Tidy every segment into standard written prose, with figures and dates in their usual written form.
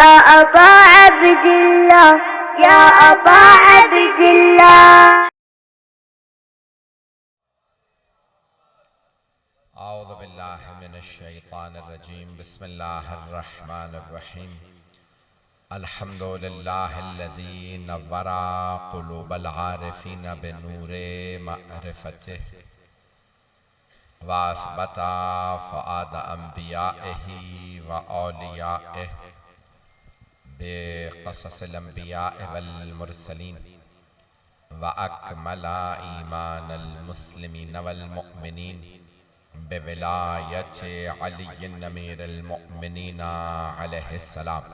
या अबा अब्दिल्लाह, या अबा अब्दिल्लाह। औज़ु बिल्लाहि मिनश्शैतानिर्रजीम, बिस्मिल्लाहिर्रहमानिर्रहीम। अल्हम्दुलिल्लाहिल्लज़ी नव्वरा क़ुलूबल आरिफ़ीन बिनूरे मअरिफ़तिहि व असबता फ़ुआद अंबियाइहि व औलियाइहि बिक़ससिल अंबियाइ वल मुरसलीन व अकमला ईमानल मुस्लिमीन वल मुअमिनीन बिविलायति अलीय्यिन अमीरुल मुअमिनीन अलैहिस्सलाम।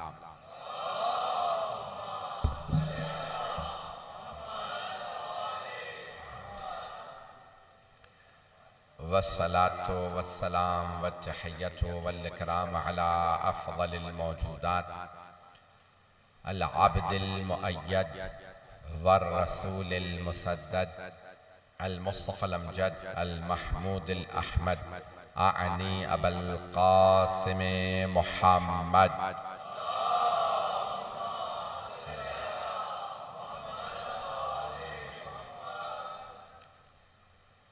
वस्सलातु वस्सलाम वत्तहिय्यतु वल इकराम अला अफ़ज़लिल मौजूदात अल अब्दिल मुअय्यद वर रसूलिल मुसद्दद अल मुस्तफ़ल अमजद अल महमूदिल अहमद आनी अबुल क़ासिम मुहम्मद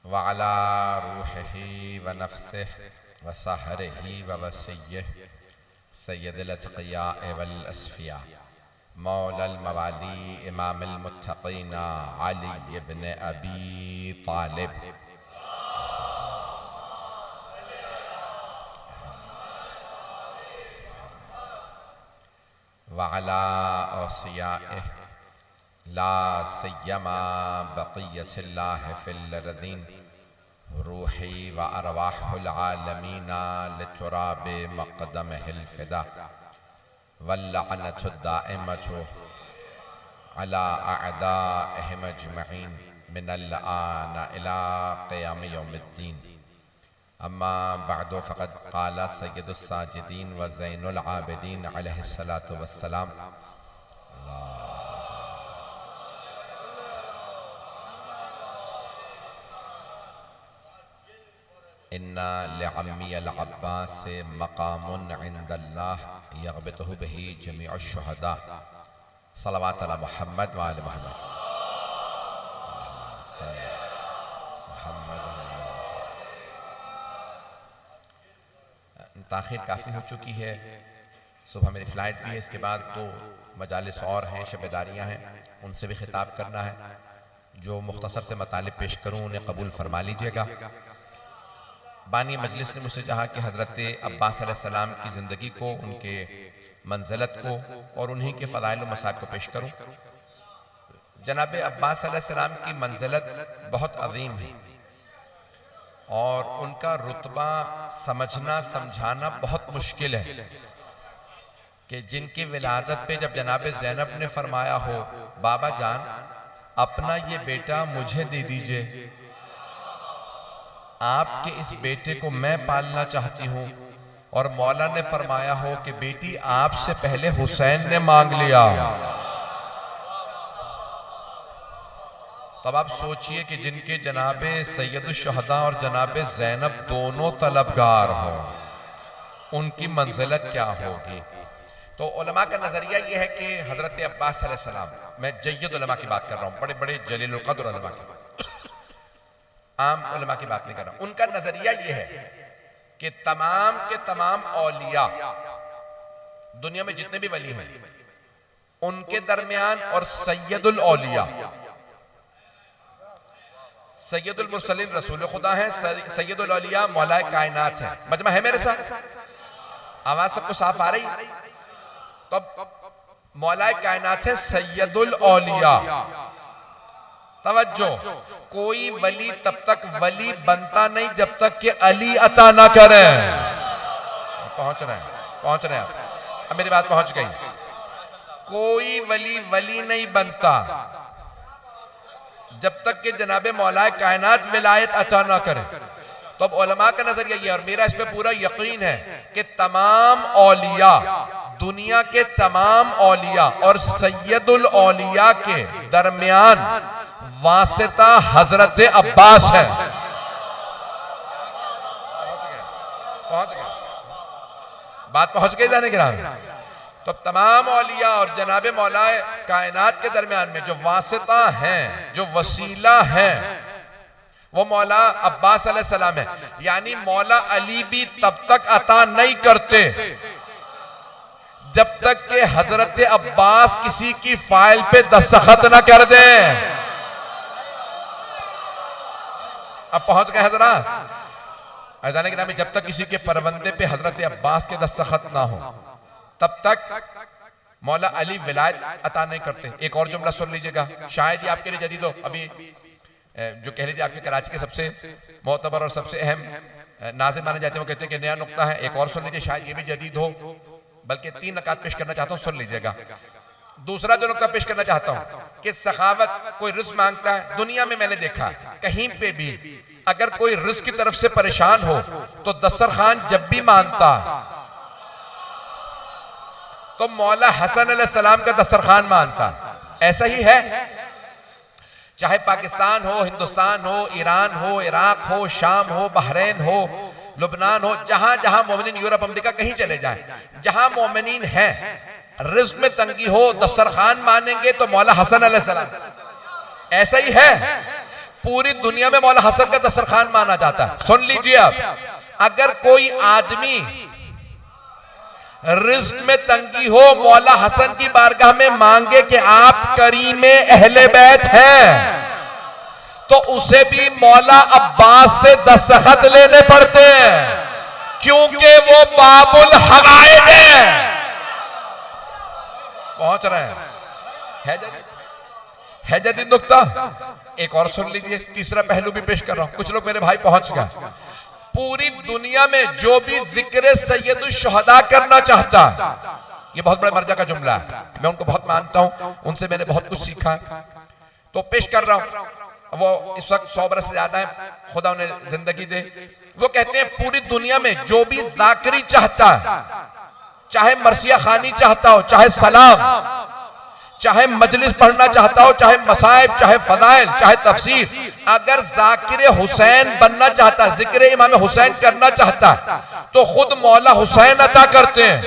व अला रूहिही व नफ्सिही व सहरिही व वसिय्यिही सय्यदिल अत्क़ियाए वल अस्फ़िया मौलल मवाली इमामिल मुत्तक़ीन अली इब्न अबी तालिब व अला औसियाइहि ला सिय्यमा बक़िय्यतिल्लाहि फ़िल अर्ज़ीन रूही व अरवाहुल आलमीन लितुराबि मक़दमिहिल फ़िदा वल्लअनतु दाइमतु अला अअदाइहिम अजमईन मिनल आन इला क़ियाम यौमिद्दीन। अम्मा बअदु फ़क़द क़ाल सय्यदुस साजिदीन व ज़ैनुल आबिदीन अलैहिस्सलातु वस्सलाम। इन्ना लिअम्मियल अब्बास मक़ामुन इंदल्लाह यग़बितहु बिही जमीउश शुहदा सल्लल्लाहु अला मुहम्मद व आले मुहम्मद। ताख़ीर काफ़ी हो चुकी है, सुबह मेरी फ़्लाइट भी है, इसके बाद तो मजालिस और हैं, शबेदारियाँ हैं, उनसे भी खिताब करना है। जो मुख्तसर से मतालिब पेश करूँ उन्हें कबूल फरमा लीजिएगा। बानी मजलिस ने मुझसे चाहा कि हज़रत अब्बास अलैहिस्सलाम की ज़िंदगी को, उनके मंज़िलत को और उन्हीं के फ़ज़ाइल व मसाइब को पेश करूँ। जनाब अब्बास अलैहिस्सलाम की मंज़िलत बहुत अज़ीम है और उनका रुतबा समझना समझाना बहुत मुश्किल है कि जिनकी विलादत पे जब जनाब ज़ैनब ने फरमाया हो, बाबा जान अपना ये बेटा मुझे दे दीजिए, आपके इस बेटे को मैं पालना चाहती हूँ, और मौला ने फरमाया हो कि बेटी आपसे पहले हुसैन ने मांग लिया, तब आप सोचिए कि जिनके जनाबे सैयदुश शुहदा और जनाबे ज़ैनब दोनों तलबगार हों, उनकी मंजिलत क्या होगी। तो उलमा का नजरिया यह है कि हजरत अब्बास अलैहिस्सलाम, मैं जय्यद उलमा की बात कर रहा हूँ, बड़े बड़े जलीलुल क़द्र उलमा की बात, आम उलमा की बात नहीं कर रहा हूं। उनका नजरिया यह है कि तमाम के तमाम औलिया, दुनिया में जितने भी वली हैं, उनके दरमियान और सैयदुल औलिया, सैयदुल मुरसलीन रसूल खुदा हैं, सैयदुल औलिया मौलाए कायनात हैं। मजमा है मेरे साथ? आवाज सबको साफ आ रही? तो मौलाए कायनात है सैयदुल औलिया। तवज्जो, कोई वली तब तक वली बनता नहीं जब तक कि अली अता ना करें। पहुंच रहे हैं आप, अब मेरी बात पहुंच गई। कोई वली वली नहीं बनता जब तक कि जनाबे मौलाए कायनात विलायत अता ना करे। तो अब उलमा का नजरिया ये, और मेरा इस पे पूरा यकीन है कि तमाम औलिया, दुनिया के तमाम औलिया और सैयदुल औलिया के दरमियान वासिता हजरत अब्बास है। पहुंच गए, बात पहुंच गई जाने गिराम। तो तमाम औलिया और जनाब मौलाए कायनात के दरमियान में जो वासिता हैं, जो वसीला हैं, वो मौला अब्बास अलैहिस्सलाम है। यानी मौला अली भी तब तक अता नहीं करते जब तक कि हजरत अब्बास किसी की फाइल पे दस्तखत ना कर दें। अब पहुंच गए हजरत अजाने के नाम में, जब तक किसी के परवंदे पे हजरत अब्बास के दस्तखत ना हो तब तक मौला अली विलायत अता नहीं करते। एक और जुमला सुन लीजिएगा, शायद ये आपके लिए जदीद हो। अभी जो कह लीजिए आपके कराची के सबसे मोतबर और सबसे अहम नाज़िम माने जाते हैं, वो कहते हैं कि नया नुक्ता है। एक और सुन लीजिए, शायद ये भी जदीद हो। बल्कि 3 नकात पेश करना चाहता हूं, सुन लीजिएगा। दूसरा जो नुक्ता पेश करना चाहता हूं कि सखावत, कोई रिस्क मांगता है, दुनिया में मैंने देखा कहीं पे भी अगर कोई रिस्क की तरफ से परेशान हो तो दस्तरखान जब भी मानता तो मौला हसन अलैहिस्सलाम का दस्तरखान मानता। ऐसा ही है, चाहे पाकिस्तान हो, हिंदुस्तान हो, ईरान हो, इराक हो, शाम हो, बहरीन हो, लुबनान हो, जहां जहां मोमिनीन, यूरोप, अमेरिका, कहीं चले जाएं, जहां मोमिनीन हैं, रिज्क में तंगी हो, दस्तरखान मानेंगे तो मौला हसन अलैहिस्सलाम। ऐसा ही है, पूरी दुनिया में मौला हसन का दस्तरखान माना जाता है। सुन लीजिए, अब अगर कोई आदमी रिज्क में तंगी हो, मौला हसन की बारगाह में मांगे कि आप करीमे अहले बैत हैं, तो उसे भी मौला अब्बास से दस्तखत लेने पड़ते हैं, क्योंकि वो बाबुल हवाइज है। पहुंच रहे हैं, है जदीद नुक्ता। एक और सुन लीजिए, तीसरा पहलू भी पेश कर रहा हूं, कुछ लोग मेरे भाई पहुंच गए। पूरी दुनिया में जो भी जिक्र सैयदुल शुहदा करना चाहता, ये बहुत बड़ा मर्जा का जुमला है, मैं उनको बहुत मानता हूं, उनसे मैंने बहुत कुछ सीखा, तो पेश कर रहा हूं। वो इस वक्त 100 बरस से ज्यादा है, खुदा उन्हें जिंदगी दे। वो कहते हैं पूरी दुनिया में जो भी जाकिरी चाहता है, चाहे मरसिया खानी चाहता हो, चाहे सलाम, चाहे मजलिस पढ़ना चाहता हो, चाहे मसाइब, चाहे फदाइल, चाहे तफसीर, अगर जाकिर हुसैन बनना चाहता, जिक्र इमाम हुसैन करना चाहता, तो खुद मौला हुसैन अता करते हैं।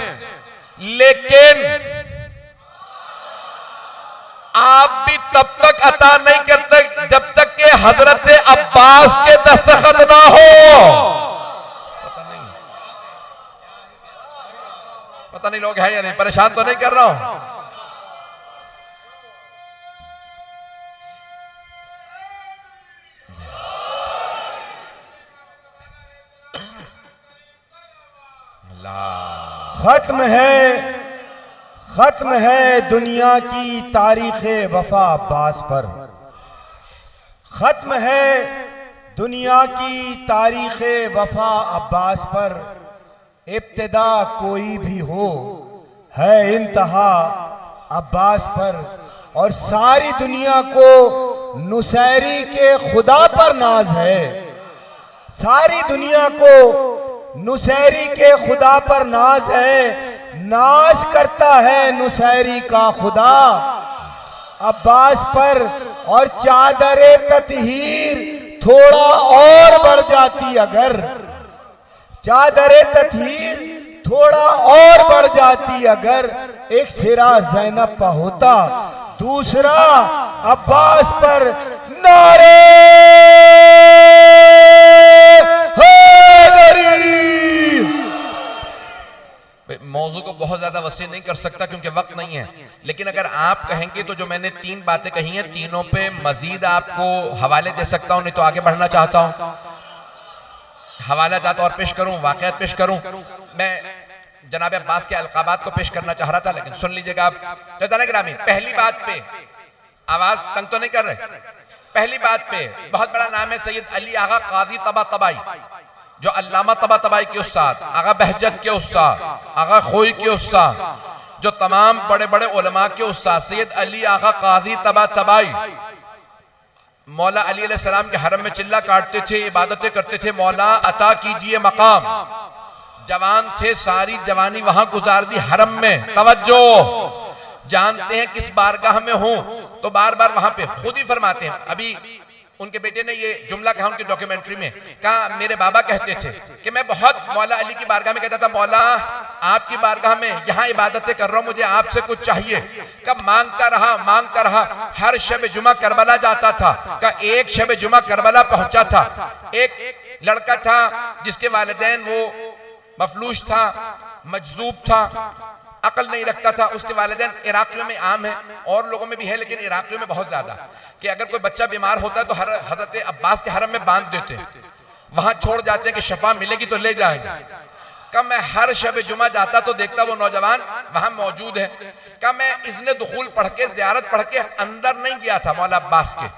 लेकिन आप भी तब तक अता नहीं करते जब तक कि हजरत अब्बास के दस्तखत ना हो। पता नहीं लोग हैं या नहीं, परेशान तो नहीं कर रहा हूं। खत्म है दुनिया की तारीख़े वफा अब्बास पर। खत्म है दुनिया की तारीख़े वफा अब्बास पर। इब्तिदा कोई भी हो, है इंतहा अब्बास पर। और सारी दुनिया को नुसैरी के खुदा पर नाज है। सारी दुनिया को नुसैरी के खुदा पर नाज है। नाज करता है नुसैरी का खुदा अब्बास पर। और चादरे ततहीर थोड़ा और बढ़ जाती अगर, चादरे ततहीर थोड़ा और बढ़ जाती अगर, एक सिरा ज़ैनब का होता, दूसरा अब्बास पर। नारे मौजू को बहुत ज्यादा वसी नहीं कर सकता क्योंकि वक्त नहीं है, लेकिन अगर आप कहेंगे तो जो मैंने 3 बातें कही हैं, तीनों पे मजीद आपको हवाले दे सकता हूं, नहीं तो आगे बढ़ना चाहता हूं। हवाला जात और पेश करूं, वाक़यात पेश करूं। मैं जनाब अब्बास के अलकाबात को पेश करना चाह रहा था, लेकिन सुन लीजिएगा आप। गिरामी, पहली बात पे आवाज तंग तो नहीं कर रहे। पहली बात पे बहुत बड़ा नाम है सैयद अली आगा काजी तबातबाई, जो अल्लामा तबातबाई के उस्ताद, आगा बहजत के उस्ताद, आगा खोई के उस्ताद, जो तमाम बड़े बड़े उलमा के उस्ताद सैयद अली आगा काजी तबातबाई मौला अली अलैहिस्सलाम के हरम में चिल्ला काटते थे, इबादतें करते थे, मौला अता कीजिए मकाम। जवान थे, सारी जवानी वहां गुजार दी हरम में। तवज्जो, जानते हैं किस बारगाह में हूं, तो बार बार वहां पे खुद ही फरमाते हैं। अभी उनके बेटे ने ये जुमला कहा उनकी डॉक्यूमेंट्री में, कहा मेरे बाबा कहते थे कि मैं बहुत मौला अली की बारगाह में कहता था, मौला आपकी बारगाह में यहाँ इबादतें कर रहा हूँ, मुझे आपसे कुछ चाहिए। कब मांगता रहा, हर शब जुमा करबला जाता था। का एक शब जुमा करबला पहुंचा था, एक लड़का था जिसके वालिदैन वो मफलूज था, मजजूब था, अकल नहीं रखता था। उसके वालिदैन इराकियों में आम है और लोगों में भी है, लेकिन इराकियों में बहुत ज्यादा, कि अगर कोई बच्चा बीमार होता है तो हजरत अब्बास के हरम में बांध देते हैं, वहां छोड़ जाते हैं कि शफा मिलेगी तो ले जाएंगे। कब मैं हर शब जुमा जाता तो देखता वो नौजवान वहां मौजूद है। कब मैं इज़्न दुखूल पढ़ के, ज़ियारत पढ़ के अंदर नहीं गया था मौला अब्बास के,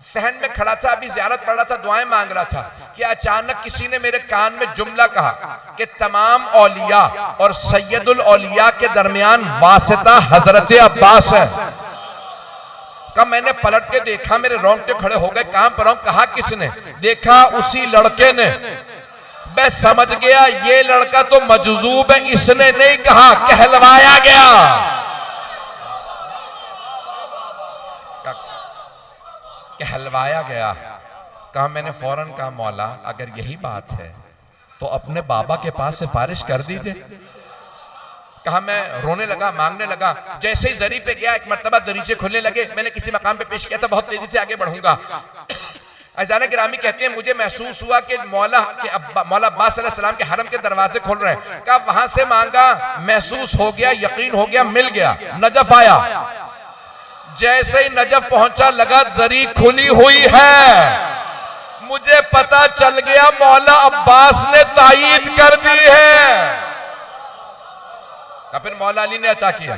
सहन में खड़ा था, अभी ज़ियारत पढ़ रहा था, दुआएं मांग रहा था कि अचानक किसी ने मेरे कान में जुमला कहा कि तमाम औलिया और सैयदुल औलिया के दरमियान वासिता हजरत अब्बास है। कब मैंने पलट के देखा, मेरे रोंगटे खड़े हो गए, कहां पर हूं, कहा किसने? देखा उसी लड़के ने। मैं समझ गया ये लड़का तो मजजूब है, इसने नहीं कहा, कहलवाया गया। कहलवाया गया। कहा मैंने फौरन कहा, मौला अगर यही बात है तो अपने बाबा के पास सिफारिश कर दीजिए। कहा मैं रोने लगा, मांगने लगा। जैसे ही जरी पे गया, एक मर्तबा दरीचे खुलने लगे। मैंने किसी मकाम पे पेश किया था, बहुत तेजी से आगे बढ़ूंगा। अज़ान गिरामी कहते हैं मुझे महसूस हुआ कि मौला अब्बास अलैहिस्सलाम के हरम के दरवाजे खुल रहे हैं। कहा वहां से मांगा, महसूस हो गया, यकीन हो गया, मिल गया। नजफ आया, जैसे ही नजफ पहुंचा लगा जरी खुली हुई है। मुझे पता चल गया मौला अब्बास ने तायीद कर दी है। फिर मौला अली ने अता किया।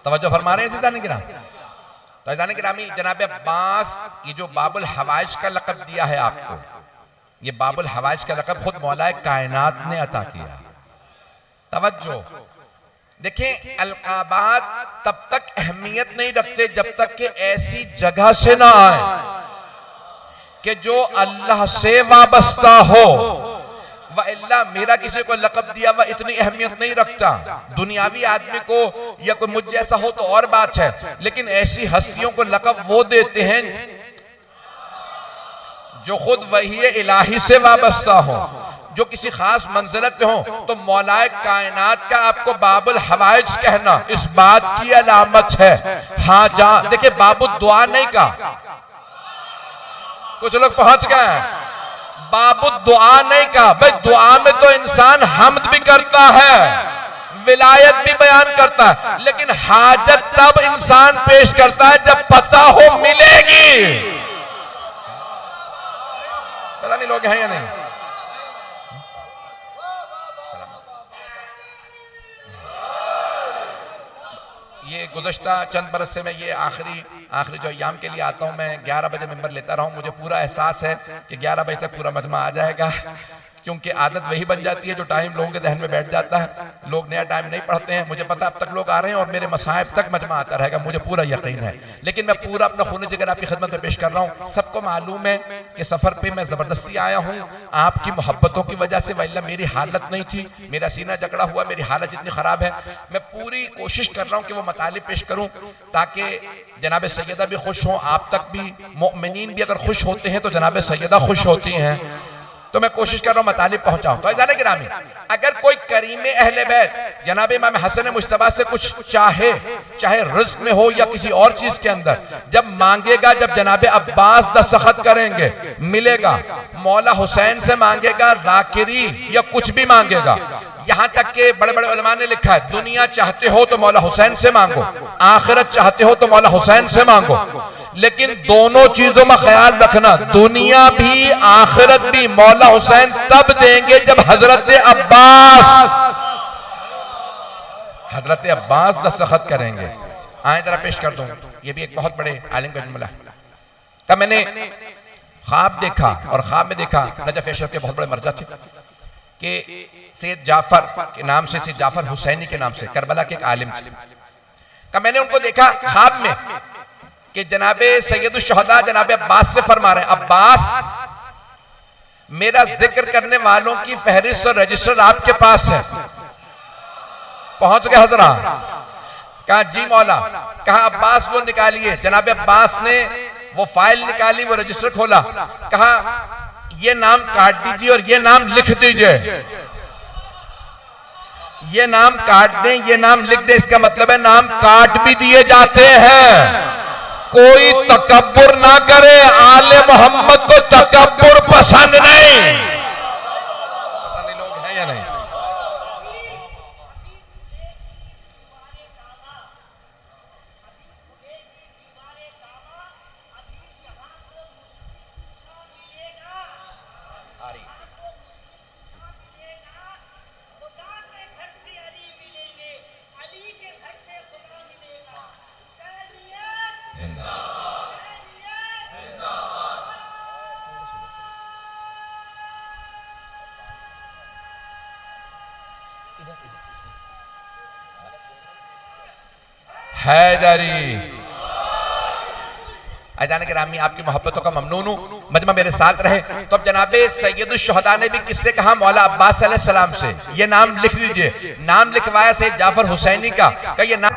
तवज्जो फरमा रहे हैं अज़ीज़ान किराम। तो अज़ीज़ान किरामी, जनाब अब्बास ये जो बाबुल हवाइज का लक़ब दिया है आपको, ये बाबुल हवाइज का लक़ब खुद मौलाए कायनात ने अता किया। तवज्जो देखें, अलक़ाबात तब तक अहमियत नहीं रखते जब तक कि ऐसी जगह से ना आए कि जो अल्लाह से वाबस्ता हो। वइल्ला मेरा किसी को लक़ब दिया वह इतनी अहमियत नहीं रखता। दुनियावी आदमी को या कोई मुझ जैसा हो तो और बात है, लेकिन ऐसी हस्तियों को लक़ब वो देते हैं जो खुद वही इलाही से वाबस्ता हो, जो किसी खास मंजिलत पे हो। तो मौलाए कायनात का आपको बाबुल हवाइज कहना इस बात की अलामत है। हाँ जहां देखिए, बाबु दुआ नहीं का, कुछ लोग पहुंच गए हैं, बाबू दुआ नहीं कहा। भाई दुआ में तो इंसान हम्द भी करता है, विलायत भी बयान करता है, लेकिन हाजत तब इंसान पेश करता है जब पता हो मिलेगी। पता नहीं लोग हैं या नहीं। ये गुज़श्ता चंद बरस से मैं ये आखिरी जो अय्याम के लिए आता हूँ, मैं 11 बजे मिंबर लेता रहा हूँ। मुझे पूरा एहसास है कि 11 बजे तक पूरा मजमा आ जाएगा, क्योंकि आदत वही बन जाती है जो टाइम लोगों के जहन में बैठ जाता है। लोग नया टाइम नहीं पढ़ते हैं। मुझे पता अब तक लोग आ रहे हैं और मेरे मसाइब तक मजमा आता रहेगा, मुझे पूरा यकीन है। लेकिन मैं पूरा अपना खून जिगर आपकी खिदमत में पेश कर रहा हूँ। सबको मालूम है कि सफ़र पे मैं ज़बरदस्ती आया हूँ आपकी मोहब्बतों की वजह से, वरना मेरी हालत नहीं थी, मेरा सीना जकड़ा हुआ, मेरी हालत इतनी ख़राब है। मैं पूरी कोशिश कर रहा हूँ कि वो मतालिब पेश करूँ ताकि जनाब सैयदा भी खुश हों, आप तक भी, मोमिनीन भी अगर खुश होते हैं तो जनाब सैयदा खुश होती हैं। तो मैं कोशिश कर रहा हूं मतालिब पहुंचाऊं। तो अज़ीज़ान गिरामी, अगर कोई करीम अहले बैत जनाब इमाम हसन मुज्तबा से कुछ चाहे रिज़्क़ में हो या किसी और चीज के अंदर, जब मांगेगा, जब जनाब अब्बास दस्तखत करेंगे मिलेगा। मौला हुसैन से मांगेगा राकिरी या कुछ भी मांगेगा, यहां तक के बड़े बड़े उलमा ने लिखा है, दुनिया चाहते हो तो मौला हुसैन से मांगो, आखिरत चाहते हो तो मौला हुसैन से मांगो, लेकिन दोनों चीजों में ख्याल रखना, दुनिया भी आखिरत भी मौला हुसैन तब देंगे जब हजरत अब्बास दस्तखत करेंगे। आए जरा पेश कर दूं, ये भी एक बहुत बड़े आलिम का जुमला है। तब मैंने ख्वाब देखा और ख्वाब में देखा नजफ अशरफ के बहुत बड़े मर्जा थे कि सैयद जाफर के नाम से, सैयद जाफर हुसैनी के नाम से करबला के एक आलिम थे। का मैंने उनको देखा ख्वाब में कि जनाबे सैयद शुहदा जनाबे अब्बास से फरमा रहे हैं, अब्बास मेरा जिक्र करने वालों की फहरिस्त और रजिस्टर आपके पास है। पहुंच गए हजरा, कहा जी मौला, कहा अब्बास वो निकालिए। जनाबे अब्बास ने वो फाइल निकाली, वो रजिस्टर खोला, कहा ये नाम काट दीजिए और ये नाम लिख दीजिए, ये नाम काट दें, ये नाम लिख दें। इसका मतलब है नाम काट भी दिए जाते हैं। कोई तकब्बुर ना करे, आले मोहम्मद को तकब्बुर पसंद नहीं। पता नहीं लोग हैं या नहीं। हैदरी अजान गिरामी, आपकी मोहब्बतों का ममनून हूं, मजमा मेरे साथ रहे। तो अब जनाबे सैयद शुहदा ने भी किससे कहा, मौला अब्बास अलैहिस्सलाम से, ये नाम लिख लीजिए। नाम लिखवाया सैयद जाफर हुसैनी का ये नाम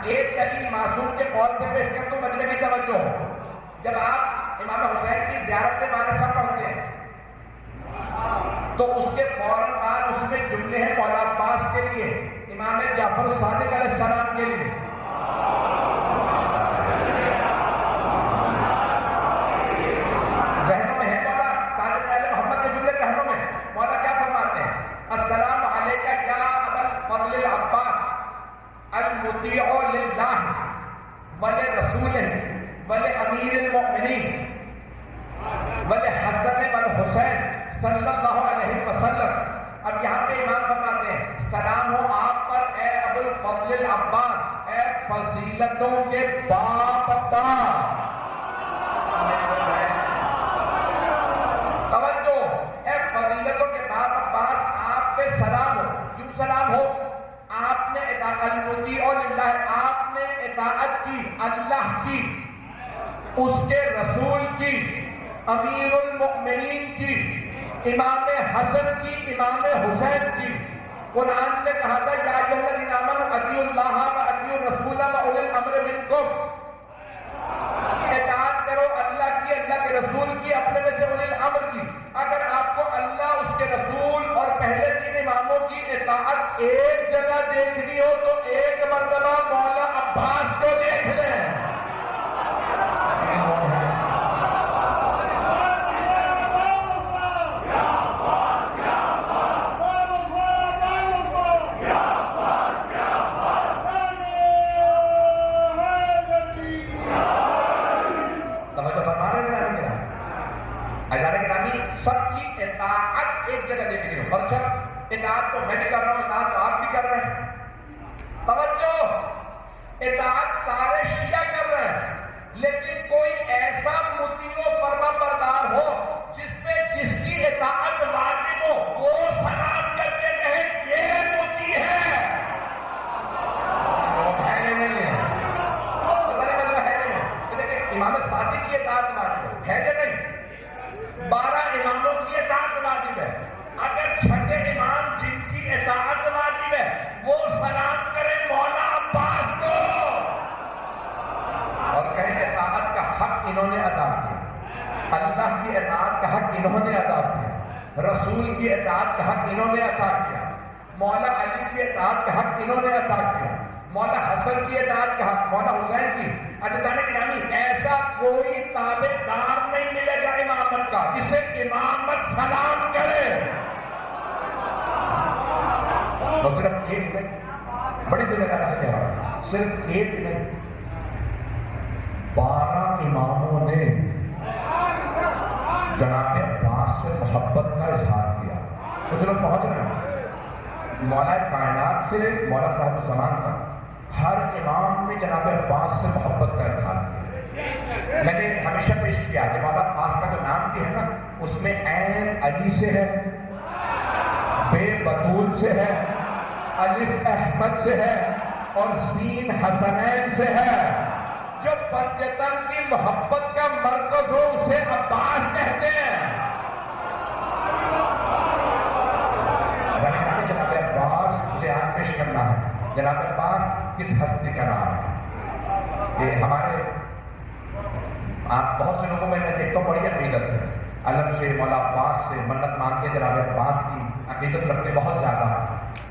एक यकीन मासूम के कौल से पेश कर दूं, मजमे की तवज्जो। जब आप इमाम हुसैन की ज़ियारत में बारसा पढ़ते हैं तो उसके फौरन बाद उसमें जुमले हैं मौला अब्बास के लिए, इमाम जाफर सादिक अलैहिस्सलाम के लिए। सल्लल्लाहु अलैहि वसल्लम। अब यहाँ पे इमाम फरमाते हैं, सलाम हो आप पर ए अबुल फजल अब्बास, ए फजीलतों के बाप अब्बास। तवज्जो, ए फजीलतों के बाप अब्बास, आप पे सलाम हो। क्यों सलाम हो? आपने आपने इताअत की अल्लाह की, उसके रसूल की, अमीरुल मुमिनीन की, इमाम हसन की, इमाम हुसैन की। कुरान ने कहा था या अय्युहल्लज़ीना आमनू अतिउल्लाह व अतिउर रसूल व उलिल अम्र मिनकुम, इताअत करो अल्लाह की, अल्लाह के रसूल की, अपने में से उलिल अम्र की। अगर आपको अल्लाह, उसके रसूल और पहले 3 इमामों की इताअत एक जगह देखनी हो तो एक मर्तबा मौला अब्बास को देख लें। सबकी इताअत एक जगह देखनी हो। और अच्छा, इताअत तो मैं भी कर रहा हूं, इताअत तो आप भी कर रहे हैं। तवज्जो, इताअत सारे शिया कर रहे हैं, लेकिन कोई ऐसा मुतीओ फरमा बरदार हो जिसपे जिसकी इताअत वाजिब हो, वो सलाम करके कहे ये मुती है। नहीं है, पता नहीं मतलब है नहीं। देखिए, इमाम सादिक की इताअत वाजिब है या नहीं? 12 इमामों की इताअत वाजिब है। अगर 6ठे इमाम जिनकी इताअत वाजिब है वो सलाम करे मौला अब्बास को और कहे इताअत का हक इन्होंने अदा किया, अल्लाह की इताअत का हक इन्होंने अदा किया, रसूल की इताअत का हक इन्होंने अदा किया, मौला अली की इताअत का हक इन्होंने अदा किया, मौला हसन की इताअत का हक, मौला हुसैन की। अज़ीज़ान गिरामी, ऐसा कोई ताबेदार नहीं मिलेगा इमामत का जिसे इमामत सलाम करे। वो सिर्फ एक नहीं, बड़ी जिम्मेदारी से कह रहा हूं, सिर्फ एक नहीं 12 इमामों ने जनाब अब्बास से मोहब्बत का इजहार किया। कुछ लोग पहुंच रहे हैं मौला कायनात से मौला साहब ज़मान तक, हर इमाम ने जनाब अब्बास से मोहब्बत का इजहार किया। मैंने हमेशा पेश किया कि मौला अब्बास का जो नाम भी है ना, उसमें ऐन अली से है, बे बतूल से है, अलिफ अहमद से है और सीन हसनैन से है। जो पंजतन की मोहब्बत का मरकज हो उसे अब्बास कहते हैं। जनाब अब्बास मुझे आज पेश करना है। जनाब अब्बास किस हस्ती का नाम है कि हमारे आप बहुत से लोगों में मैं देखता हूँ बड़ी अकीदत है, अलम से मौला अब्बास से मन्नत मांग के जनाब अब्बास की अकीदत रखते बहुत ज्यादा।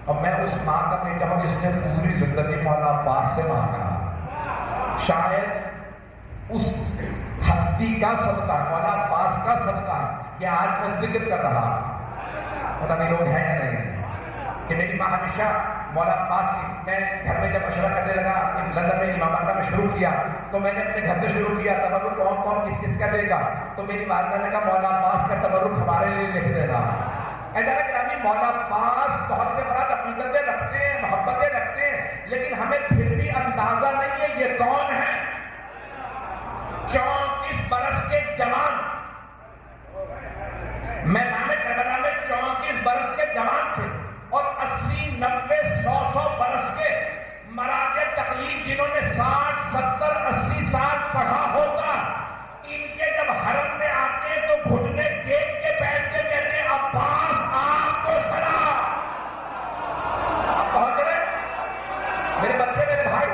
और मैं उस माँ का बेटा हूँ जिसने पूरी जिंदगी मौला अब्बास से मांगा। शायद उस हस्ती का सदका, मौला अब्बास का सदका कि आज मैं जिक्र कर रहा, पता नहीं लोग हैं या नहीं, कि मेरी माँ हमेशा मौला अब्बास की, मैं घर में जब मशवरा करने लगा लंदन में इमामबाड़ा में शुरू किया तो मैंने अपने घर से शुरू किया, तबरुक कौन कौन किस किस का देगा, तो मेरी वालिदा ने कहा मौला अब्बास का तबरुक हमारे लिए लिख देना। ऐसा ग्रामी मौला अब्बास बहुत से बड़ा अकीदतें रखते हैं, मोहब्बतें रखते हैं, लेकिन हमें फिर भी अंदाजा नहीं है ये कौन है। 34 बरस के जवान, मैदान करबला में 34 बरस के जवान थे और 80, 90, 100 बरस के मराजे तकलीफ जिन्होंने 60, 70, 80 साल पढ़ा होता, इनके जब हरम में आते तो घुटने टेक के बैठ के कहते अब्बास आपको सलाम। आप पहुंच रहे मेरे बच्चे, मेरे भाई,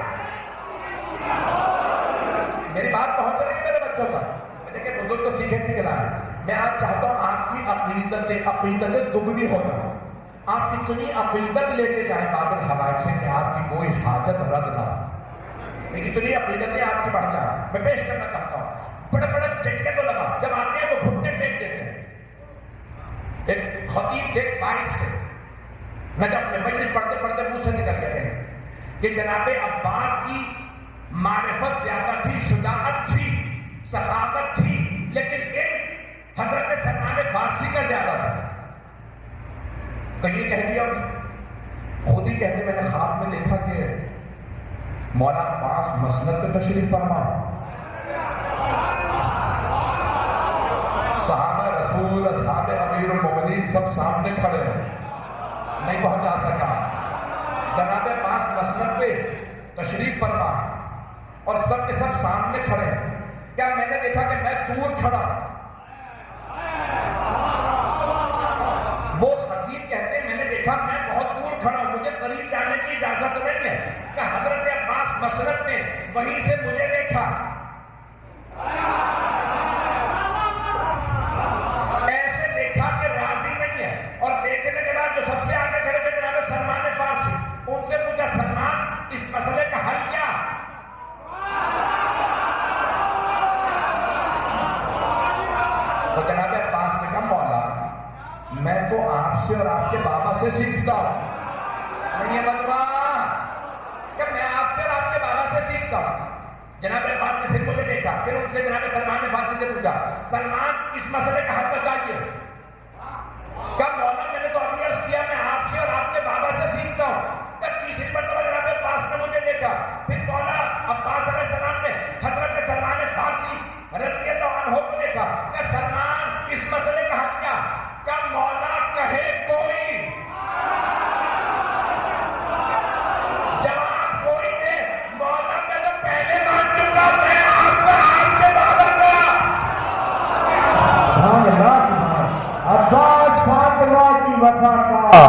मेरी बात पहुंच रही है मेरे बच्चों तक। देखिए बुजुर्ग तो सीखे सीखना है। मैं आज चाहता हूं आपकी अकीदतें दुगनी हो जाए, आप इतनी अकीदत लेके जाए बाबुल हवाई से कि आपकी कोई हाजत रद्द ना, इतनी अकीदतें आपकी बढ़ जाए। मैं पेश करना चाहता हूं, बड़े बड़े चक्के तो लगा जब आते हैं वो घुटने टेक देते हैं। एक खतीब थे 22 से नजफ में मजलिस पढ़ते पढ़ते मुंह से निकल गए कि जनाबे अब्बास की मारिफत ज्यादा थी, शुजाअत थी, सखावत थी, लेकिन एक हजरत सलमान फारसी का ज्यादा था। तो ये कह दिया, खुद ही कहते मैंने ख्वाब में देखा कि मौला अब्बास मसनद पे तशरीफ फरमा, सहाबा रसूल, असहाबे अमीरुल मोमिनीन सब सामने खड़े हैं, नहीं पहुंचा सका। जनाब अब्बास मसनद पे तशरीफ फरमा और सब के सब सामने खड़े हैं। क्या मैंने देखा कि मैं दूर खड़ा, वो खतीब कहते हैं मैंने देखा मैं बहुत दूर खड़ा हूं, मुझे करीब जाने की इजाजत नहीं है। क्या हजरत अब्बास मसनद में वहीं से मुझे देखा, ऐसे देखा कि राजी नहीं है। और देखने के बाद जो सबसे आगे खड़े थे जनाब सलमान फारसी, उनसे पूछा सलमान इस मसले का हल क्या? तो जनाब अब्बास ने कहा मौला मैं तो आपसे और आपके बाबा से सीखता हूं। नहीं बतवा क्या मैं आपसे और आपके बाबा से सीखता हूं। जनाब अब्बास ने फिर मुझे देखा, फिर उनसे जनाब सलमान फारसी से पूछा सलमान इस मसले का हल बताइए। क्या मौला मैंने तो अभी अर्ज किया मैं आपसे और आपके बाबा से सीखता हूं। क्या तीसरी मरतबा जनाब अब्बास ने मुझे देखा, फिर मौला अब्बास अलैहिस्सलाम ने हजरत सलमान फारसी रज़ियल्लाहु अन्हु को देखा। क्या सलमान इस मसले का हल क्या? क्या मौला कहे कोई जवाब कोई दे, मौला मैं तो पहले मान चुका, मैं आपका आपके बाबा का। अब्बास फातिमा की वफा का,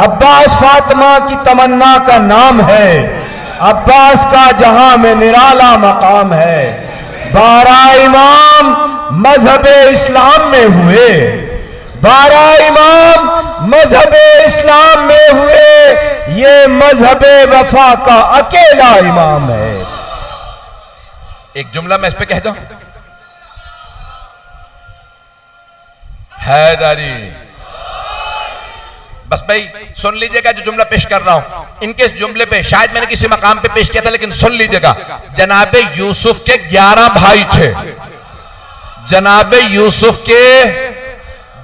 अब्बास फातिमा की तमन्ना का नाम है, अब्बास का जहां में निराला मकाम है। 12 इमाम मजहब इस्लाम में हुए, 12 इमाम मजहब इस्लाम में हुए, ये मजहब वफा का अकेला इमाम है। एक जुमला मैं इस पे कह दूं, हैदरी बस भाई सुन लीजिएगा जो जुमला पेश कर रहा हूं, इनके इस जुमले पे शायद मैंने किसी मकाम पे पेश किया था, लेकिन सुन लीजिएगा। जनाबे यूसुफ के 11 भाई थे, जनाबे यूसुफ के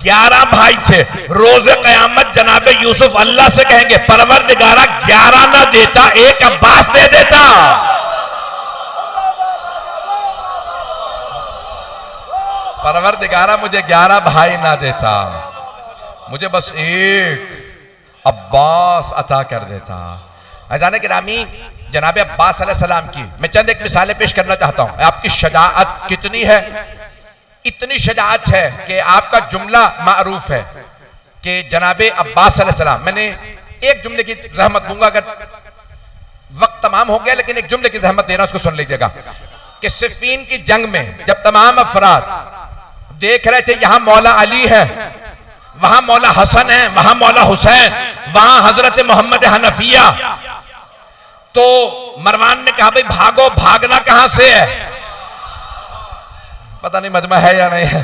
11 भाई थे। रोज कयामत जनाबे यूसुफ अल्लाह से कहेंगे परवरदिगारा 11 ना देता, एक अब्बास दे देता। परवरदिगारा मुझे 11 भाई ना देता, मुझे बस एक अब्बास अता कर देता। अज़ान गिरामी, जनाब अब्बास अलैहिस्सलाम की मैं चंद एक मिसालें पेश करना चाहता हूं। आपकी शजाअत कितनी है, इतनी शजाअत है कि आपका जुमला मारूफ है कि जनाब अब्बास अलैहिस्सलाम, मैंने एक जुमले की रहमत दूंगा, अगर वक्त तमाम हो गया, लेकिन एक जुमले की रहमत देना, उसको सुन लीजिएगा कि सिफ़ीन की जंग में जब तमाम अफराद देख रहे थे यहां मौला अली है, वहां मौला हसन है, वहां मौला हुसैन, वहां हजरत मोहम्मद हनफिया, तो मरवान ने कहा भाई भागो, भागना कहां से है, पता नहीं मजमा है या नहीं है,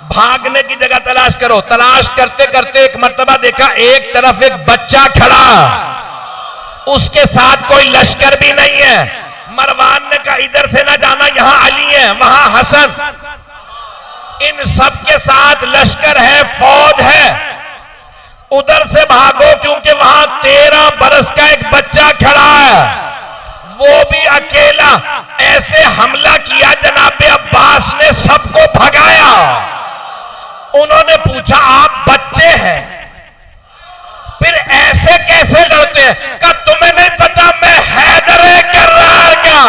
भागने की जगह तलाश करो। तलाश करते करते एक मर्तबा देखा एक तरफ एक बच्चा खड़ा, उसके साथ कोई लश्कर भी नहीं है। मरवान ने कहा इधर से ना जाना, यहां अली है, वहां हसन, इन सब के साथ लश्कर है, फौज है, उधर से भागो क्योंकि वहां 13 बरस का एक बच्चा खड़ा है, वो भी अकेला। ऐसे हमला किया जनाब अब्बास ने सबको भगाया। उन्होंने पूछा आप बच्चे हैं, फिर ऐसे कैसे लड़ते हैं? कहा तुम्हें नहीं पता मैं हैदर कर्रार का।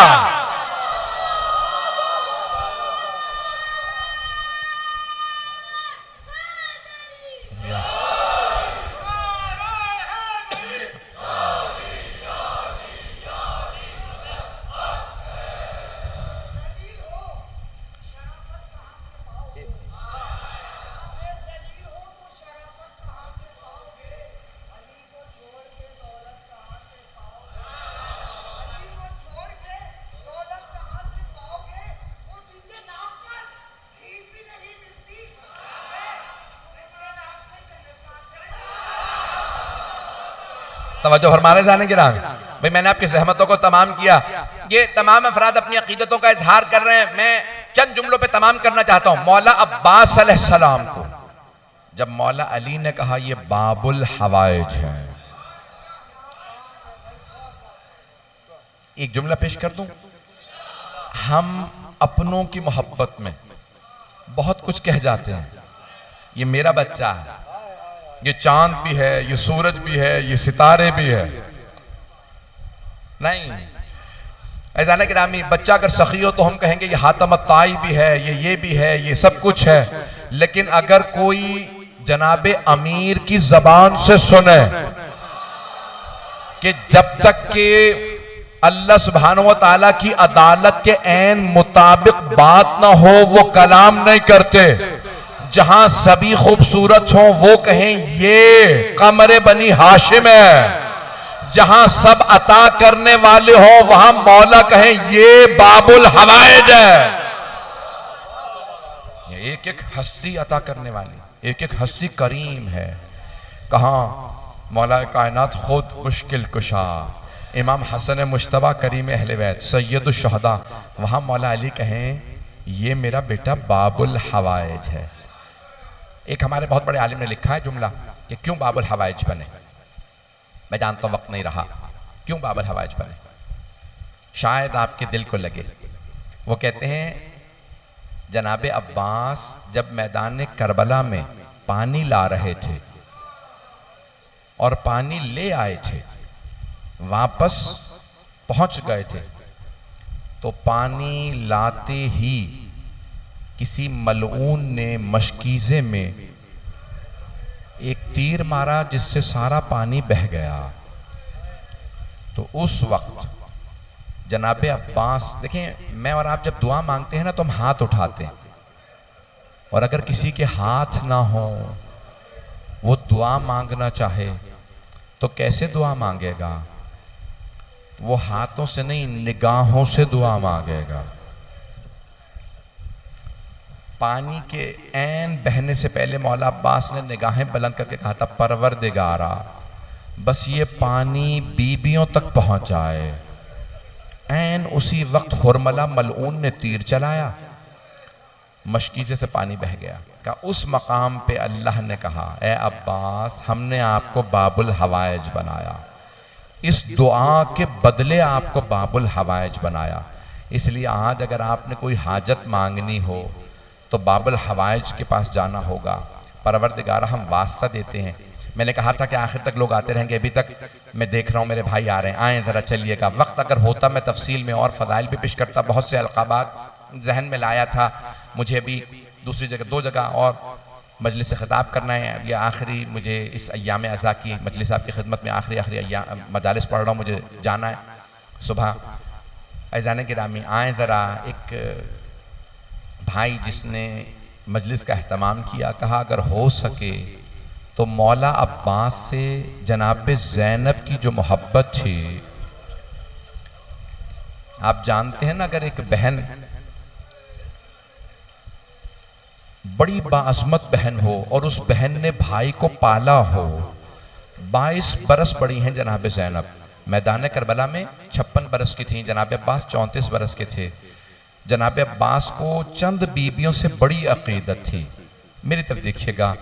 तवज्जो फरमाने जाने गिरा भाई, मैंने आपकी सहमतों को तमाम किया। ये तमाम अफराद अपनी अकीदतों का इजहार कर रहे हैं, मैं चंद जुमलों पे तमाम करना चाहता हूं। मौला अब्बास अलैहिस्सलाम को जब मौला अली ने कहा ये बाबुल हवाइज है, एक जुमला पेश कर दूं। हम अपनों की मोहब्बत में बहुत कुछ कह जाते हैं, ये मेरा बच्चा है, ये चांद भी है, ये सूरज भी है, ये सितारे भी है। नहीं, ऐसा ना गिरामी, बच्चा अगर सखी हो तो हम कहेंगे ये हातम ताई भी है, ये भी है, ये सब कुछ है। लेकिन अगर कोई जनाबे अमीर की जबान से सुने कि जब तक के अल्लाह सुब्हानहू व तआला की अदालत के ऐन मुताबिक बात ना हो वो कलाम नहीं करते। जहां सभी खूबसूरत हो वो कहें ये कमरे बनी हाशिम है, जहां सब अता करने वाले हो वहां मौला कहें ये बाबुल हवाइज है। ये एक एक हस्ती अता करने वाली, एक एक हस्ती करीम है। कहां मौला कायनात खुद मुश्किल कुशा, इमाम हसन मुश्तबा करीम अहले बैत सैयदुश शुहदा, वहां मौला अली कहें ये मेरा बेटा बाबुल हवाइज है। एक हमारे बहुत बड़े आलिम ने लिखा है जुमला कि क्यों बाबुल हवाइज बने। मैं जानता हूं वक्त नहीं रहा, क्यों बाबुल हवाइज बने, शायद आपके दिल को लगे। वो कहते हैं जनाबे अब्बास जब मैदान करबला में पानी ला रहे थे और पानी ले आए थे, वापस पहुंच गए थे, तो पानी लाते ही किसी मलऊन ने मशकीज़े में एक तीर मारा जिससे सारा पानी बह गया। तो उस वक्त जनाबे अब्बास, देखें मैं और आप जब दुआ मांगते हैं ना तो हम हाथ उठाते हैं, और अगर किसी के हाथ ना हो वो दुआ मांगना चाहे तो कैसे दुआ मांगेगा? वो हाथों से नहीं निगाहों से दुआ मांगेगा। पानी के ऐन बहने से पहले मौला अब्बास ने निगाहें बुलंद करके कहा था, परवरदिगारा बस ये पानी बीबियों तक पहुंच जाए। ऐन उसी वक्त हुरमला मलऊन ने तीर चलाया, मशकीज़े से पानी बह गया। का उस मकाम पे अल्लाह ने कहा, ए अब्बास हमने आपको बाबुल हवाइज बनाया, इस दुआ के बदले आपको बाबुल हवाइज बनाया। इसलिए आज अगर आपने कोई हाजत मांगनी हो तो बाबुल हवाइज के पास जाना होगा। परवरदिगारा हम वास्ता देते हैं। मैंने कहा था कि आखिर तक लोग आते रहेंगे, अभी तक मैं देख रहा हूँ मेरे भाई आ रहे हैं, आए ज़रा चलिएगा। वक्त अगर होता मैं तफसील में और फ़दाइल भी पेश करता, बहुत से अलक़ाबात जहन में लाया था। मुझे अभी दूसरी जगह 2 जगह और मजलिस से ख़िताब करना है। ये आखिरी मुझे इस अय्याम अज़ा की मजलिस आपकी खिदमत में आखिरी मजालिस पढ़ रहा हूँ, मुझे जाना है सुबह। ऐज़ान गिरामी आए ज़रा, एक भाई जिसने मजलिस का अहतमाम किया, कहा अगर हो सके तो मौला अब्बास से जनाब ज़ैनब की जो मोहब्बत थी, आप जानते हैं ना, अगर एक बहन बड़ी बाअज़मत बहन हो और उस बहन ने भाई को पाला हो, 22 बरस बड़ी हैं जनाब ज़ैनब। मैदान करबला में 56 बरस की थी, जनाब अब्बास 34 बरस के थे। जनाब अब्बास को चंद बीबियों से बड़ी अकीदत थी। मेरी तरफ देखिएगा,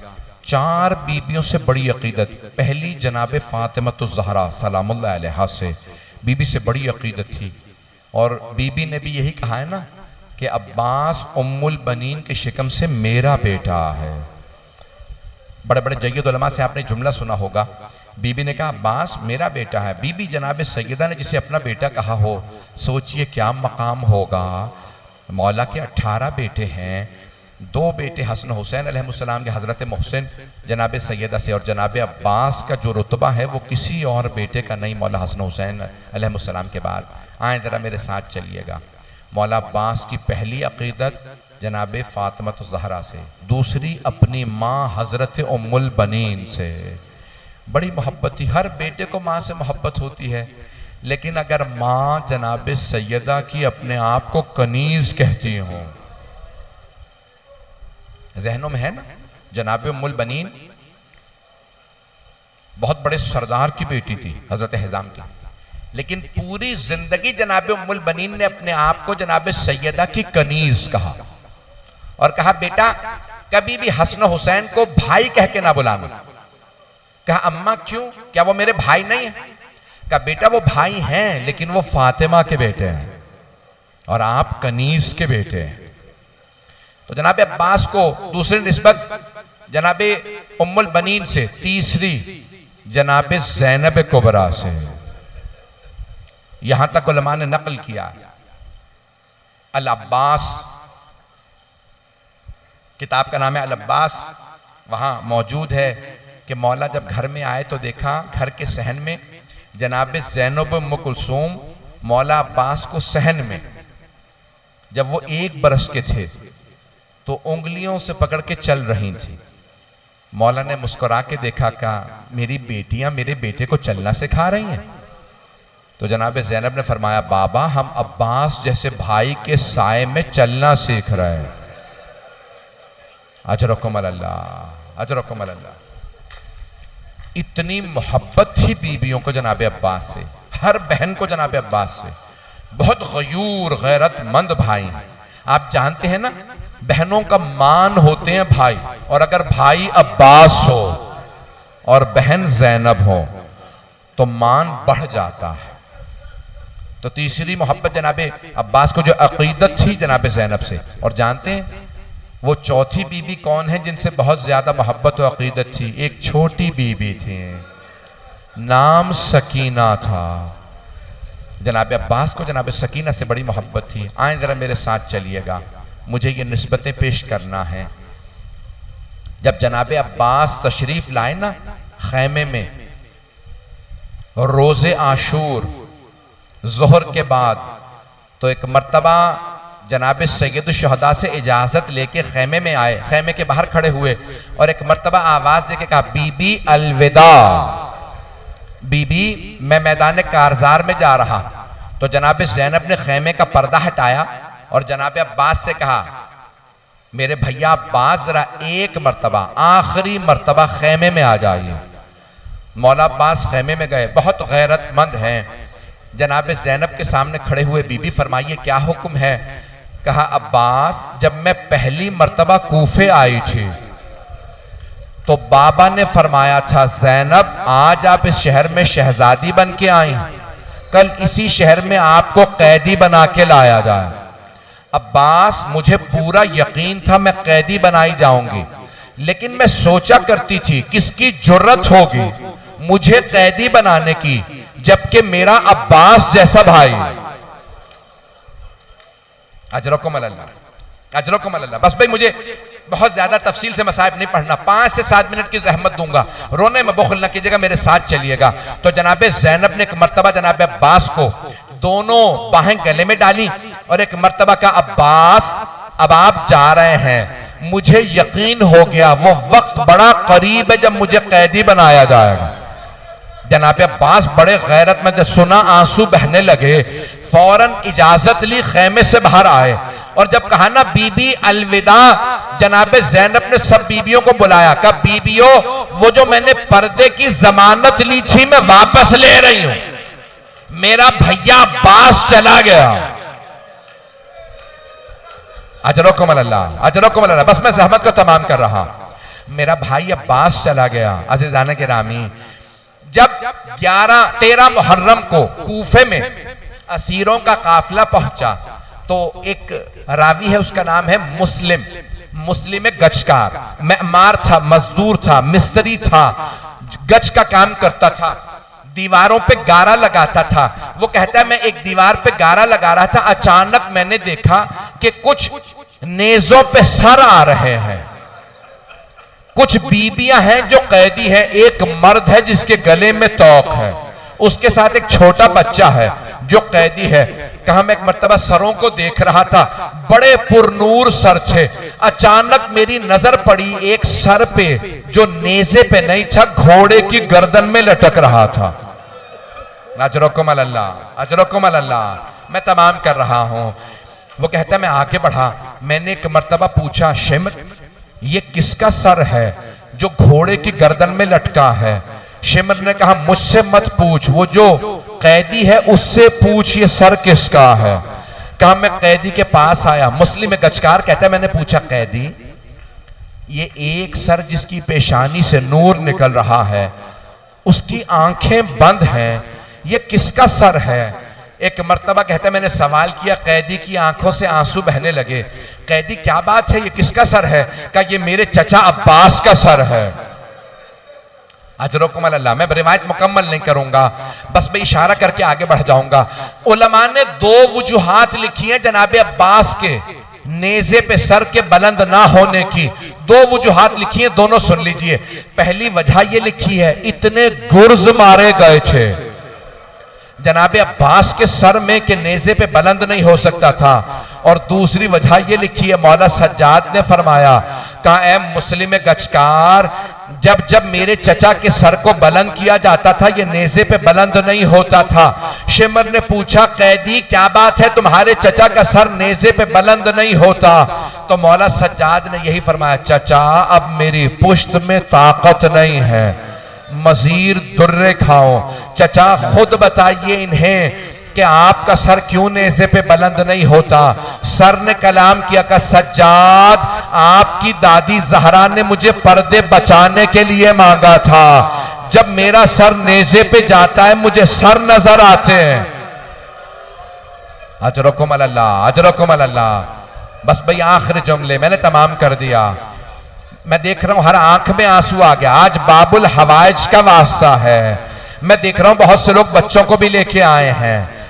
4 बीबियों से बड़ी अकीदत। पहली जनाब फ़ातिमतुज़ ज़हरा सलामुल्लाह अलैहा से बीबी से बड़ी अकीदत थी। और बीबी ने भी यही कहा है ना कि अब्बास उम्मुल बनीन के शिकम से मेरा बेटा है। बड़े बड़े जय्यद उलमा से आपने जुमला सुना होगा, बीबी ने कहा अब्बास मेरा बेटा है। बीबी जनाब सैयदा ने जिसे अपना बेटा कहा हो, सोचिए क्या मकाम होगा। मौला के 18 बेटे हैं, 2 बेटे हसन हुसैन अलैहिस्सलाम के, हज़रत मोहसिन जनाब सैयदा से, और जनाब अब्बास का जो रुतबा है वो किसी और बेटे का नहीं, मौला हसन हुसैन अलैहिस्सलाम के बाद। आए ज़रा मेरे साथ चलिएगा। मौला अब्बास की पहली अक़ीदत जनाब फ़ातिमतुज़ ज़हरा से, दूसरी अपनी माँ हज़रत उम्मुल बनीन से। बड़ी मोहब्बत थी। हर बेटे को माँ से मोहब्बत होती है, लेकिन अगर माँ जनाब सैयदा की अपने आप को कनीज़ कहती हो, जहनों में है ना, जनाब उम्मुल बनीन बहुत बड़े सरदार की बेटी थी हज़रत हिज़ाम की, लेकिन पूरी जिंदगी जनाब उम्मुल बनीन ने अपने आप को जनाब सैयदा की कनीज़ कहा और कहा बेटा कभी भी हसन हुसैन को भाई कह के ना बुलाना। कहा अम्मा क्यों, क्या वो मेरे भाई नहीं है? कहा बेटा वो भाई हैं, लेकिन वो फातिमा के बेटे हैं और आप कनीज़ के बेटे हैं। तो जनाब अब्बास को दूसरी निस्बत जनाब उम्मुल बनीन से, तीसरी जनाब ज़ैनब कुबरा से। यहां तक उलमा ने नकल किया, अल अब्बास किताब का नाम है अल अब्बास, वहां मौजूद है कि मौला जब घर में आए तो देखा घर के सहन में जनाब ज़ैनब उम्म कुलसूम मौला अब्बास को सहन में, जब वो 1 बरस के थे तो उंगलियों से पकड़ के चल रही थी। मौला ने मुस्कुरा के देखा, कहा मेरी बेटियां मेरे बेटे को चलना सिखा रही हैं। तो जनाब ज़ैनब ने फरमाया बाबा हम अब्बास जैसे भाई के साए में चलना सीख रहे हैं। अजरकुम अल्लाह, अजरकुम अल्लाह। इतनी मोहब्बत थी बीबियों को जनाब अब्बास से, हर बहन को जनाब अब्बास से। बहुत गयूर गैरतमंद भाई हैं। आप जानते हैं ना, बहनों का मान होते हैं भाई, और अगर भाई अब्बास हो और बहन ज़ैनब हो तो मान बढ़ जाता है। तो तीसरी मोहब्बत जनाब अब्बास को जो अकीदत थी जनाब ज़ैनब से। और जानते हैं वो चौथी बीबी कौन है जिनसे बहुत ज्यादा मोहब्बत और अकीदत थी? एक छोटी बीबी थी, नाम सकीना था। जनाब अब्बास को जनाब सकीना से बड़ी मोहब्बत थी। आए जरा मेरे साथ चलिएगा, मुझे ये निस्बतें पेश करना है। जब जनाब अब्बास तशरीफ लाए ना खैमे में, रोज़े आशूर ज़ोहर के बाद, तो एक मर्तबा जनाब सैयद शुहदा से इजाजत लेके खैमे में आए, खैमे के बाहर खड़े हुए और एक मर्तबा आवाज देके कहा बीबी अलविदा, बीबी मैं मैदान कारजार में जा रहा। तो जनाब ज़ैनब ने खैमे का पर्दा हटाया और जनाब अब्बास से कहा मेरे भैया अब्बास जरा एक मर्तबा, आखिरी मर्तबा खेमे में आ जाइए। मौला अब्बास खेमे में गए, बहुत गैरतमंद हैं। जनाब ज़ैनब के सामने खड़े हुए, बीबी फरमाइए क्या हुक्म है? कहा अब्बास, जब मैं पहली मर्तबा कूफे आई थी तो बाबा ने फरमाया था ज़ैनब आज आप इस शहर में शहजादी बन के आई, कल इसी शहर में आपको कैदी बना के लाया जाए। अब्बास, मुझे पूरा यकीन था मैं कैदी बनाई जाऊंगी, लेकिन मैं सोचा करती थी किसकी जुर्रत होगी मुझे कैदी बनाने की, जबकि मेरा अब्बास जैसा भाई। अजरकुम अल्लाह, अजरकुम अल्लाह। बस भाई मुझे बहुत ज्यादा तफसील से मसाइब नहीं पढ़ना, 5 से 7 मिनट की जहमत दूंगा, रोने में बुखल न कीजिएगा, मेरे साथ चलिएगा। तो जनाब ज़ैनब ने एक मर्तबा जनाब अब्बास को दोनों बाहें गले में डाली और एक मर्तबा का अब्बास अब आप जा रहे हैं, मुझे यकीन हो गया वो वक्त बड़ा करीब है जब मुझे कैदी बनाया जाएगा। जनाब अब्बास बड़े गैरत में सुना, आंसू बहने लगे, फौरन इजाजत ली, खेमे से बाहर आए और जब कहा ना बीबी अलविदा, जनाब ज़ैनब ने सब बीबियों को बुलाया, कहा बीबियों वो जो मैंने पर्दे की जमानत ली थी मैं वापस ले रही हूं, मेरा भैया अब्बास चला गया। अजरकुम अल्लाह, अजरकुम अल्लाह। बस मैं ज़हमत को तमाम कर रहा, मेरा भाई अब्बास चला गया। अज़ीज़ान किरामी, जब 13 मुहर्रम को कूफे में असीरों का काफिला पहुंचा तो एक रावी है, उसका नाम है मुस्लिम, मुस्लिम गचकार, मेमार था, मजदूर था, मिस्त्री था, गच का काम करता था, दीवारों पे गारा लगाता था। वो कहता है मैं एक दीवार पे गारा लगा रहा था, अचानक मैंने देखा कि कुछ नेजों पे सर आ रहे हैं, कुछ बीबियां हैं जो कैदी हैं, एक मर्द है जिसके गले में तोक है, उसके साथ एक छोटा बच्चा है जो कैदी है। कहा मैं एक मर्तबा सरों को देख रहा था, बड़े पुरनूर सर थे, अचानक मेरी नजर पड़ी एक सर पे जो नेज़े पे नहीं था, घोड़े की गर्दन में लटक रहा था। अजरकुम अल्लाह, अजरकुम अल्लाह। मैं तमाम कर रहा हूं। वो कहता है मैं आगे बढ़ा, मैंने एक मर्तबा पूछा शिम्र ये किसका सर है जो घोड़े की गर्दन में लटका है? शिम्र ने कहा मुझसे मत पूछ, वो जो कैदी है उससे पूछ ये सर किसका है। कहा मैं कैदी के पास आया, मुस्लिम गचकार कहता है मैंने पूछा कैदी ये एक सर जिसकी पेशानी से नूर निकल रहा है, उसकी आंखें बंद हैं, ये किसका सर है? एक मर्तबा कहता है मैंने सवाल किया, कैदी की आंखों से आंसू बहने लगे। कैदी क्या बात है, ये किसका सर है? कहा ये मेरे चचा अब्बास का सर है। अजरकुम अल्लाह। मैं रिवायत मुकम्मल नहीं करूंगा, बस मैं इशारा करके आगे बढ़ जाऊंगा। उलमा ने 2 वजूहात लिखी हैं जनाब अब्बास के नेज़े पे सर के बुलंद ना होने की, 2 वजूहात लिखी हैं, दोनों सुन लीजिए। पहली वजह ये लिखी है इतने गुर्ज मारे गए थे जनाब अब्बास के सर में के नेज़े पे बुलंद नहीं हो सकता था। और दूसरी वजह ये लिखी है, मौला सज्जाद ने फरमाया, कहा ए मुस्लिम गचकार जब जब मेरे चचा के सर को बुलंद किया जाता था ये नेज़े पे बुलंद नहीं होता था। शिमर ने पूछा कैदी क्या बात है, तुम्हारे चचा का सर नेज़े पे बुलंद नहीं होता? तो मौला सज्जाद ने यही फरमाया, चचा अब मेरी पुश्त में ताकत नहीं है, मजीर दुर्रे खाओ। चचा खुद बताइए इन्हें कि आपका सर क्यों नेज़े पे बुलंद नहीं होता? सर ने कलाम किया, का सज्जाद आपकी दादी ज़हरा ने मुझे पर्दे बचाने के लिए मांगा था, जब मेरा सर नेज़े पे जाता है मुझे सर नजर आते हैं। अजरकुम अल्लाह, अजरकुम अल्लाह। बस भाई आखिरी जुमले मैंने तमाम कर दिया। मैं देख रहा हूं हर आंख में आंसू आ गया, आज बाबुल हवाइज का वास्ता है। मैं देख रहा हूं बहुत से लोग बच्चों को भी लेके आए हैं।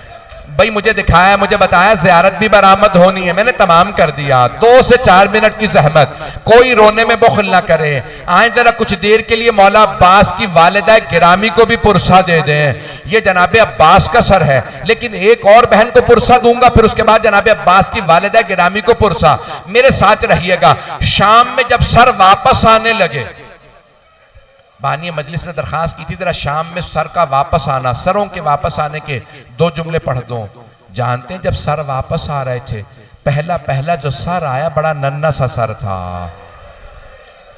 भाई मुझे दिखाया, मुझे बताया ज़ियारत भी बरामद होनी है, मैंने तमाम कर दिया। 2 से 4 मिनट की जहमत, कोई रोने में बुखल ना करे। आए जरा कुछ देर के लिए मौला अब्बास की वालिदा गिरामी को भी पुरसा दे दें। ये जनाब अब्बास का सर है, लेकिन एक और बहन को पुरसा दूंगा, फिर उसके बाद जनाब अब्बास की वालिदा गिरामी को पुरसा। मेरे साथ रहिएगा। शाम में जब सर वापस आने लगे, बानी मजलिस ने दरखास्त की थी जरा शाम में सर का वापस आना, सरों के वापस आने के 2 जुमले पढ़ दो। जानते हैं जब सर वापस आ रहे थे पहला पहला जो सर आया बड़ा नन्ना सा सर था।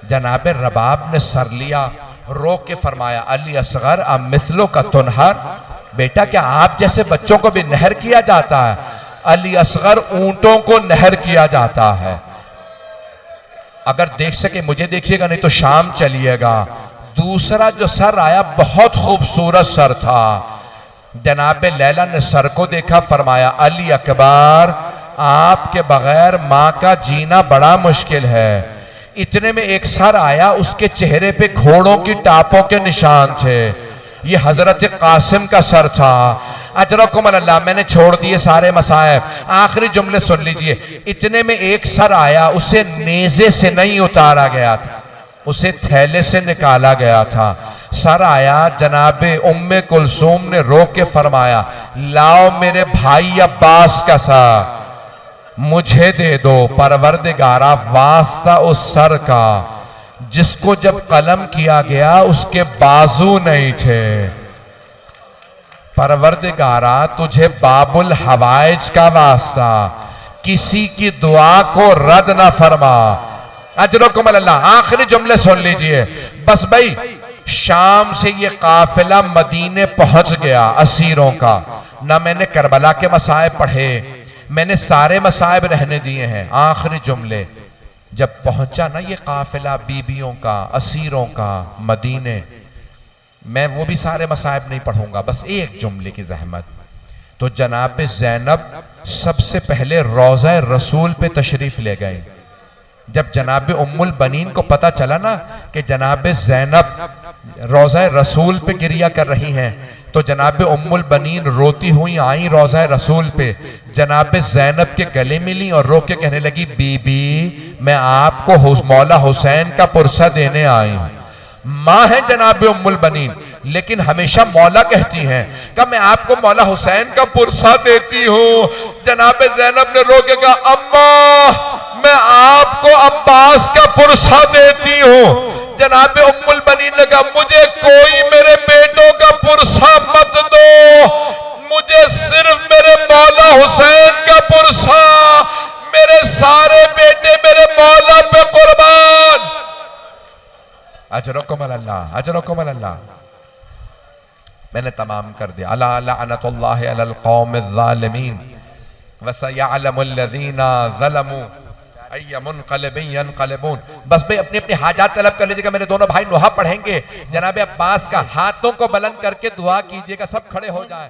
जनाब रबाब ने सर लिया, रो के फरमाया अली असगर अब मिसलों का तुनहर, बेटा क्या आप जैसे बच्चों को भी नहर किया जाता है? अली असगर ऊंटों को नहर किया जाता है। अगर देख सके मुझे देखिएगा, नहीं तो शाम चलिएगा। दूसरा जो सर आया बहुत खूबसूरत सर था। जनाब लैला ने सर को देखा, फरमाया अली अकबर आपके बगैर माँ का जीना बड़ा मुश्किल है। इतने में एक सर आया, उसके चेहरे पे घोड़ों की टापों के निशान थे। ये हजरत कासिम का सर था। अजरकुम अल्लाह, मैंने छोड़ दिए सारे मसाइब, आखिरी जुमले सुन लीजिए। इतने में एक सर आया, उसे नेज़े से नहीं उतारा गया था, उसे थैले से निकाला गया था। सर आया, जनाबे उम्मे कुलसूम ने रो के फरमाया लाओ मेरे भाई अब्बास का सर, मुझे दे दो। परवरदिगारा वास्ता उस सर का जिसको जब कलम किया गया उसके बाजू नहीं थे। परवरदिगारा तुझे बाबुल हवाइज का वास्ता, किसी की दुआ को रद्द ना फरमा। अजरकुम अल्लाह, आखिरी जुमले सुन लीजिए बस भाई। शाम से ये काफिला मदीने पहुंच गया असीरों का। ना मैंने करबला के मसाइब पढ़े, मैंने सारे मसाइब रहने दिए हैं। आखिरी जुमले जब पहुंचा ना ये काफिला बीबियों का, असीरों का मदीने, मैं वो भी सारे मसाइब नहीं पढ़ूंगा, बस एक जुमले की जहमत। तो जनाब ज़ैनब सबसे पहले रोज़ा रसूल पे तशरीफ ले गए। जब जनाब उम्मुल बनीन को पता चला ना कि जनाब ज़ैनब रोज़ा रसूल पे गिरिया कर रही हैं, तो जनाब उम्मुल बनीन रोती हुई आई रोज़ा रसूल पे, जनाब ज़ैनब के गले मिली और रो के कहने लगी बीबी मैं आपको मौला हुसैन का पुरसा देने आई हूं। माँ है जनाब उम्मुल बनीन, लेकिन हमेशा मौला कहती हैं कि मैं आपको मौला हुसैन का पुरसा देती हूँ। जनाब ज़ैनब ने रो के कहा अम्मा मैं आपको अब्बास का पुरसा देती हूँ। जनाब उम्मुल बनीन ने कहा मुझे कोई मेरे बेटों का पुरसा मत दो, मुझे सिर्फ मेरे मौला हुसैन का पुरसा, मेरे सारे बेटे मेरे मौला पे कुर्बान। अजरकुम अल्लाह, अजरकुम अल्लाह। मैंने तमाम कर दिया। अला लअनतुल्लाहि अलल कौमिज़ ज़ालिमीन व सयअलमुल लज़ीना ज़लमू अय्य मुनक़लिबिन यनक़लिबून। बस भाई अपनी अपनी हाजात तलब कर लीजिएगा। मेरे दोनों भाई नोहा पढ़ेंगे, जनाब अब्बास का हाथों को बुलंद करके दुआ कीजिएगा, सब खड़े हो जाएं।